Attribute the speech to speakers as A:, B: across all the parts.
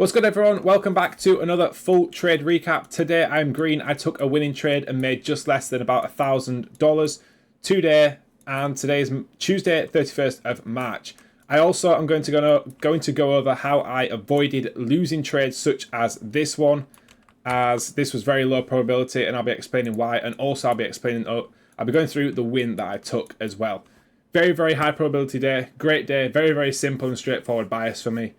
A: What's good, everyone? Welcome back to another full trade recap. Today I'm green. I took a winning trade and made just less than about $1,000 today, and today is Tuesday, 31st of March. I also am going to go over how I avoided losing trades such as this one, as this was very low probability, and I'll be explaining why, and also I'll be going through the win that I took as well. Very, very high probability day, great day, very, very simple and straightforward bias for me.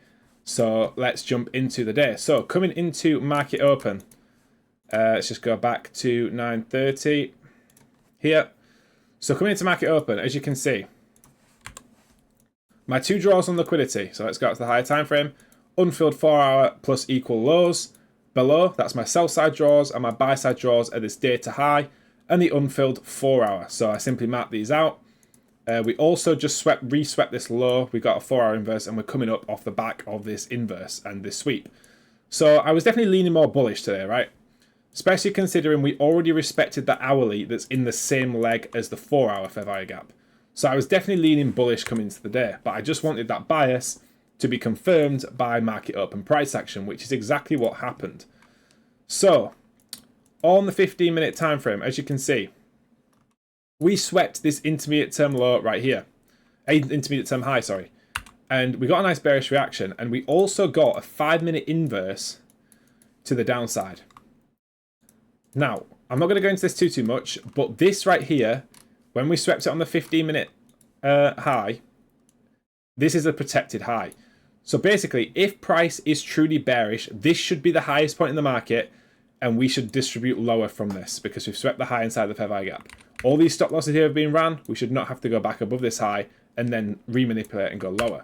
A: So let's jump into the day. So coming into market open, let's just go back to 9:30 here. So coming into market open, as you can see, my two draws on liquidity. So let's go out to the higher time frame. Unfilled 4-hour plus equal lows below. That's my sell side draws, and my buy side draws at this data high, and the unfilled 4-hour. So I simply map these out. We also just re-swept this low. We got a 4-hour inverse, and we're coming up off the back of this inverse and this sweep. So I was definitely leaning more bullish today, right? Especially considering we already respected the hourly that's in the same leg as the 4-hour fair value gap. So I was definitely leaning bullish coming into the day, but I just wanted that bias to be confirmed by market open price action, which is exactly what happened. So on the 15-minute time frame, as you can see, we swept this intermediate term low right here. Intermediate term high, sorry. And we got a nice bearish reaction. And we also got a 5-minute inverse to the downside. Now, I'm not going to go into this too much, but this right here, when we swept it on the 15-minute high, this is a protected high. So basically, if price is truly bearish, this should be the highest point in the market, and we should distribute lower from this because we've swept the high inside the fair value gap. All these stop losses here have been ran. We should not have to go back above this high and then remanipulate and go lower.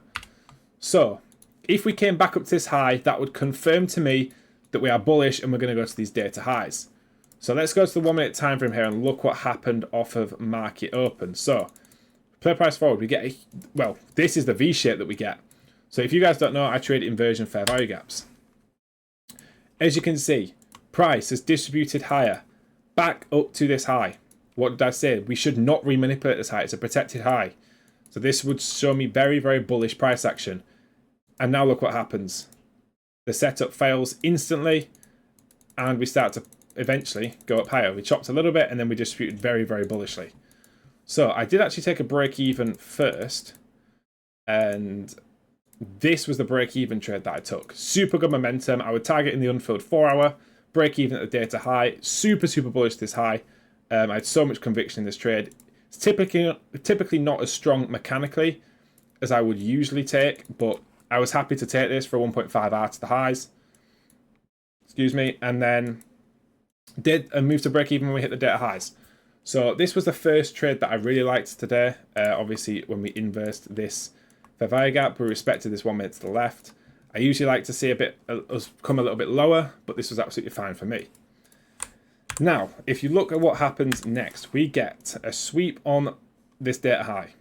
A: So if we came back up to this high, that would confirm to me that we are bullish and we're going to go to these data highs. So let's go to the 1-minute time frame here and look what happened off of market open. So play price forward, we get well, this is the V shape that we get. So if you guys don't know, I trade inversion fair value gaps. As you can see, price has distributed higher back up to this high. What did I say? We should not remanipulate this high. It's a protected high. So this would show me very, very bullish price action. And now look what happens. The setup fails instantly, and we start to eventually go up higher. We chopped a little bit, and then we distributed very, very bullishly. So I did actually take a break even first, and this was the break even trade that I took. Super good momentum. I would target in the unfilled 4-hour, break even at the data high. Super, super bullish this high. I had so much conviction in this trade. It's typically not as strong mechanically as I would usually take, but I was happy to take this for 1.5R to the highs. Excuse me. And then did a move to break even when we hit the data highs. So this was the first trade that I really liked today. Obviously, when we inversed this fair value gap, we respected this 1 minute to the left. I usually like to see us come a little bit lower, but this was absolutely fine for me. Now, if you look at what happens next, we get a sweep on this data high.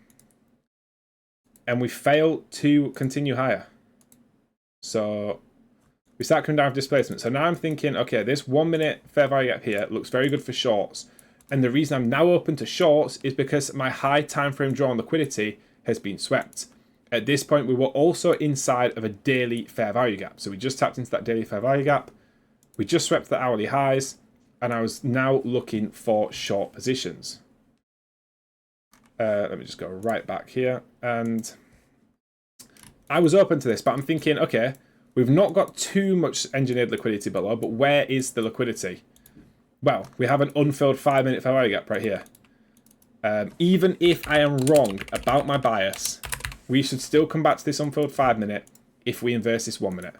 A: And we fail to continue higher. So we start coming down with displacement. So now I'm thinking, okay, this 1 minute fair value gap here looks very good for shorts. And the reason I'm now open to shorts is because my high time frame draw on liquidity has been swept. At this point, we were also inside of a daily fair value gap. So we just tapped into that daily fair value gap. We just swept the hourly highs. And I was now looking for short positions. Let me just go right back here. And I was open to this, but I'm thinking, okay, we've not got too much engineered liquidity below, but where is the liquidity? Well, we have an unfilled 5-minute fair value gap right here. Even if I am wrong about my bias, we should still come back to this unfilled 5-minute if we inverse this 1 minute.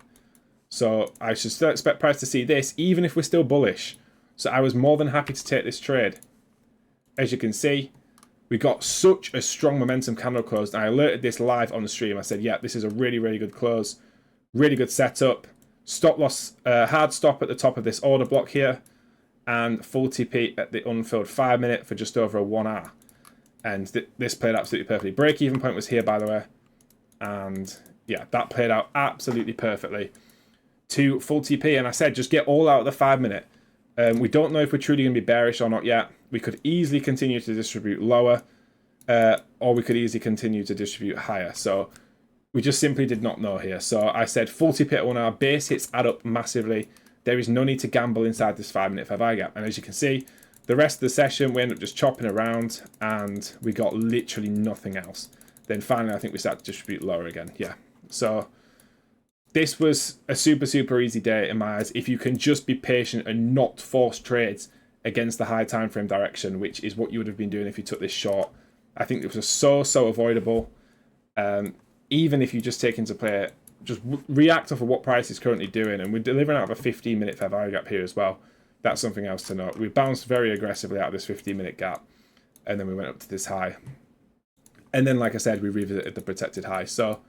A: So I should still expect price to see this, even if we're still bullish. So I was more than happy to take this trade. As you can see, we got such a strong momentum candle close. And I alerted this live on the stream. I said, yeah, this is a really, really good close. Really good setup. Stop loss, hard stop at the top of this order block here. And full TP at the unfilled 5-minute for just over a 1R. And this played absolutely perfectly. Break even point was here, by the way. And yeah, that played out absolutely perfectly to full TP. And I said, just get all out of the 5-minute. We don't know if we're truly going to be bearish or not yet. We could easily continue to distribute lower, or we could easily continue to distribute higher. So we just simply did not know here. So I said full tip hit 1 hour, base hits add up massively. There is no need to gamble inside this 5-minute fair value gap. And as you can see, the rest of the session, we ended up just chopping around and we got literally nothing else. Then finally, I think we started to distribute lower again. Yeah. So this was a super, super easy day in my eyes. If you can just be patient and not force trades against the high time frame direction, which is what you would have been doing if you took this short. I think it was so avoidable. Even if you just take into play, just react off of what price is currently doing, and we're delivering out of a 15-minute fair value gap here as well. That's something else to note. We bounced very aggressively out of this 15-minute gap, and then we went up to this high. And then, like I said, we revisited the protected high. So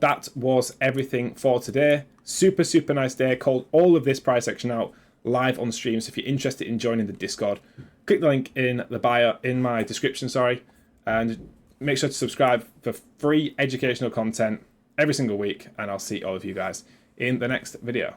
A: that was everything for today. Super, super nice day. Called all of this price action out live on stream. So if you're interested in joining the Discord, click the link in the bio, in my description, sorry, and make sure to subscribe for free educational content every single week. And I'll see all of you guys in the next video.